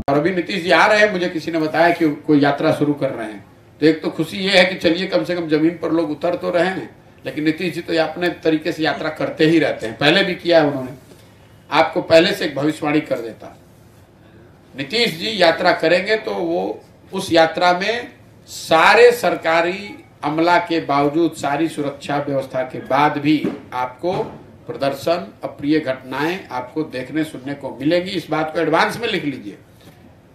और अभी नीतीश जी आ रहे हैं, मुझे किसी ने बताया कि कोई यात्रा शुरू कर रहे हैं। तो एक तो खुशी ये है कि चलिए कम से कम जमीन पर लोग उतर तो रहे हैं, लेकिन नीतीश जी तो अपने तरीके से यात्रा करते ही रहते हैं, पहले भी किया है उन्होंने। आपको पहले से एक भविष्यवाणी कर देता, नीतीश जी यात्रा करेंगे तो वो उस यात्रा में सारे सरकारी अमला के बावजूद, सारी सुरक्षा व्यवस्था के बाद भी आपको प्रदर्शन, अप्रिय घटनाएं आपको देखने सुनने को मिलेंगी। इस बात को एडवांस में लिख लीजिए।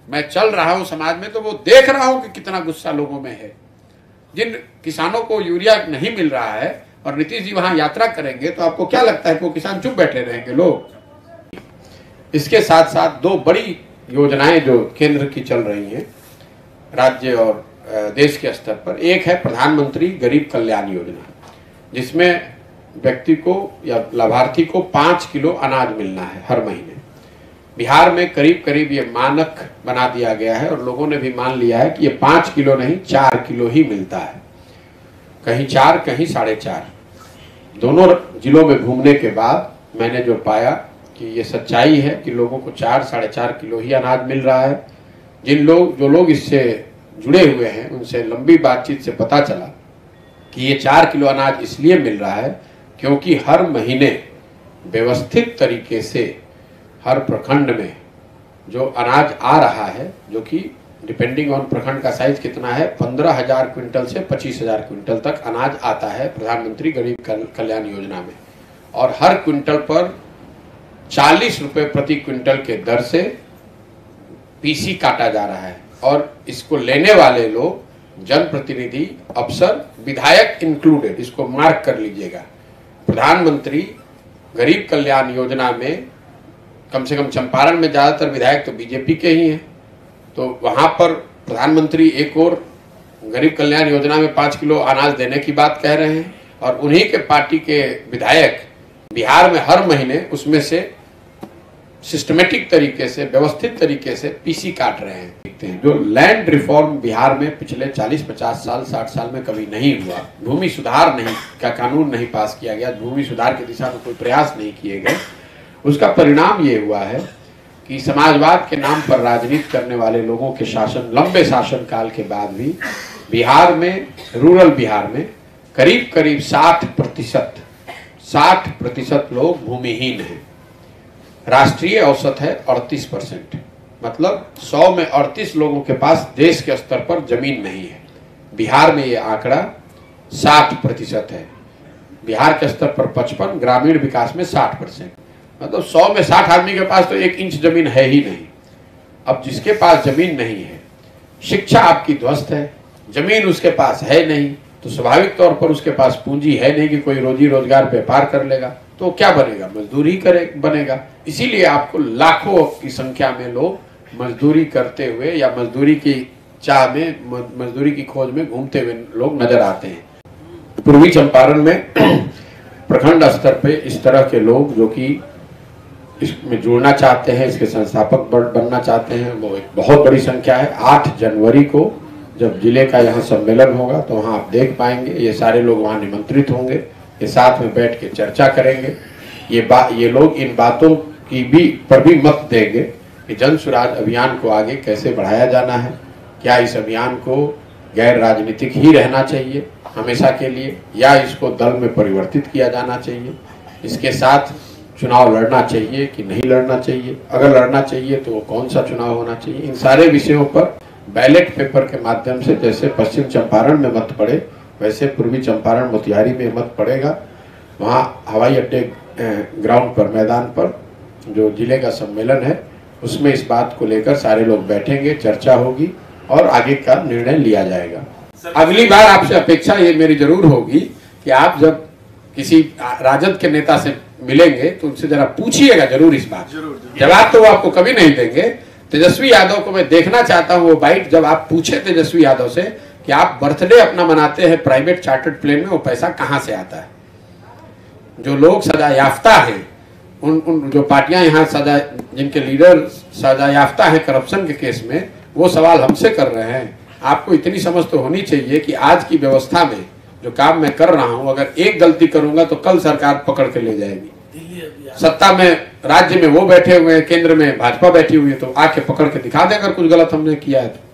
मैं चल रहा हूं समाज में तो वो देख रहा हूं कि कितना गुस्सा लोगों में है। जिन किसानों को यूरिया नहीं मिल रहा है और नीतीश जी वहां यात्रा करेंगे तो आपको क्या लगता है कि वो किसान चुप बैठे रहेंगे लोग? इसके साथ साथ दो बड़ी योजनाएं जो केंद्र की चल रही हैं राज्य और देश के स्तर पर, एक है प्रधानमंत्री गरीब कल्याण योजना, जिसमें व्यक्ति को या लाभार्थी को 5 किलो अनाज मिलना है हर महीने। बिहार में करीब करीब ये मानक बना दिया गया है और लोगों ने भी मान लिया है कि ये 5 किलो नहीं 4 किलो ही मिलता है, कहीं 4 कहीं 4.5। दोनों जिलों में घूमने के बाद मैंने जो पाया कि ये सच्चाई है कि लोगों को 4-4.5 किलो ही अनाज मिल रहा है। जो लोग इससे जुड़े हुए हैं उनसे लंबी बातचीत से पता चला कि ये 4 किलो अनाज इसलिए मिल रहा है क्योंकि हर महीने व्यवस्थित तरीके से हर प्रखंड में जो अनाज आ रहा है, जो कि डिपेंडिंग ऑन प्रखंड का साइज कितना है, 15,000 क्विंटल से 25,000 क्विंटल तक अनाज आता है प्रधानमंत्री गरीब कल्याण योजना में। और हर क्विंटल पर 40 रुपए प्रति क्विंटल के दर से पीसी काटा जा रहा है। और इसको लेने वाले लोग जनप्रतिनिधि, अफसर, विधायक इंक्लूडेड, इसको मार्क कर लीजिएगा। प्रधानमंत्री गरीब कल्याण योजना में कम से कम चंपारण में ज्यादातर विधायक तो बीजेपी के ही हैं, तो वहां पर प्रधानमंत्री एक और गरीब कल्याण योजना में 5 किलो अनाज देने की बात कह रहे हैं और उन्हीं के पार्टी के विधायक बिहार में हर महीने उसमें से सिस्टमेटिक तरीके से, व्यवस्थित तरीके से पीसी काट रहे हैं। जो लैंड रिफॉर्म बिहार में पिछले 40-50 साल, 60 साल में कभी नहीं हुआ, भूमि सुधार नहीं का कानून नहीं पास किया गया, भूमि सुधार की दिशा में कोई प्रयास नहीं किए गए, उसका परिणाम ये हुआ है कि समाजवाद के नाम पर राजनीति करने वाले लोगों के शासन, लंबे शासन काल के बाद भी बिहार में, रूरल बिहार में करीब करीब 60% लोग भूमिहीन हैं। राष्ट्रीय औसत है 38%, मतलब 100 में 38 लोगों के पास देश के स्तर पर जमीन नहीं है। बिहार में ये आंकड़ा 60% है, बिहार के स्तर पर 55, ग्रामीण विकास में 60%, मतलब 100 में 60 आदमी के पास तो 1 इंच जमीन है ही नहीं। अब जिसके पास जमीन नहीं है, शिक्षा आपकी ध्वस्त है, जमीन उसके पास है नहीं, तो स्वाभाविक तौर पर उसके पास पूंजी है नहीं कि कोई रोजी रोजगार व्यापार कर लेगा, तो क्या बनेगा? मजदूरी बनेगा। इसीलिए आपको लाखों की संख्या में लोग मजदूरी करते हुए या मजदूरी की चाह में, मजदूरी की खोज में घूमते हुए लोग नजर आते हैं। पूर्वी चंपारण में प्रखंड स्तर पे इस तरह के लोग जो कि इसमें जुड़ना चाहते हैं, इसके संस्थापक बनना चाहते हैं, वो एक बहुत बड़ी संख्या है। 8 जनवरी को जब जिले का यहाँ सम्मेलन होगा तो वहाँ आप देख पाएंगे, ये सारे लोग वहाँ निमंत्रित होंगे, ये साथ में बैठ के चर्चा करेंगे। ये लोग इन बातों की पर भी मत देंगे कि जन सुराज अभियान को आगे कैसे बढ़ाया जाना है, क्या इस अभियान को गैर राजनीतिक ही रहना चाहिए हमेशा के लिए, या इसको दल में परिवर्तित किया जाना चाहिए, इसके साथ चुनाव लड़ना चाहिए कि नहीं लड़ना चाहिए, अगर लड़ना चाहिए तो वो कौन सा चुनाव होना चाहिए। इन सारे विषयों पर बैलेट पेपर के माध्यम से, जैसे पश्चिम चंपारण में मत पड़े वैसे पूर्वी चंपारण मोतिहारी में मत पड़ेगा। वहाँ हवाई अड्डे ग्राउंड पर, मैदान पर जो जिले का सम्मेलन है उसमें इस बात को लेकर सारे लोग बैठेंगे, चर्चा होगी और आगे का निर्णय लिया जाएगा। अगली बार आपसे अपेक्षा ये मेरी जरूर होगी कि आप जब किसी राजद के नेता से मिलेंगे तो उनसे जरा पूछिएगा जरूर इस बात। जवाब तो वो आपको कभी नहीं देंगे। तेजस्वी यादव को मैं देखना चाहता हूँ वो बाइट, जब आप पूछे तेजस्वी यादव से कि आप बर्थडे अपना मनाते हैं प्राइवेट चार्टर्ड प्लेन में, वो पैसा कहाँ से आता है? जो लोग सजा याफ्ता हैं, उन जो पार्टियां यहाँ सजा, जिनके लीडर सजा याफ्ता हैं करप्शन के केस में, वो सवाल हमसे कर रहे हैं। आपको इतनी समझ तो होनी चाहिए कि आज की व्यवस्था में जो काम मैं कर रहा हूं, अगर एक गलती करूंगा तो कल सरकार पकड़ के ले जाएगी। सत्ता में राज्य में वो बैठे हुए हैं, केंद्र में भाजपा बैठी हुई है, तो आके पकड़ के दिखा दे अगर कुछ गलत हमने किया है तो।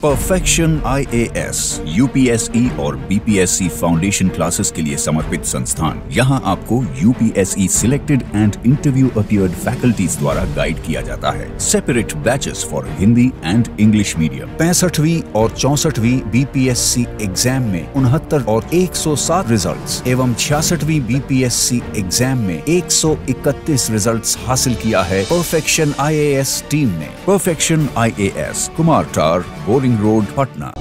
परफेक्शन IAS UPSE और BPSC फाउंडेशन क्लासेस के लिए समर्पित संस्थान। यहाँ आपको UPSE selected and interview appeared faculties द्वारा गाइड किया जाता है। Separate batches for Hindi and English medium. 65वीं और 64वीं BPSC एग्जाम में 69 और 107 रिजल्ट्स एवं 66वीं BPSC एग्जाम में 131 रिजल्ट्स हासिल किया है परफेक्शन IAS टीम ने। परफेक्शन IAS, कुमार टार, बोरिंग रोड, पटना।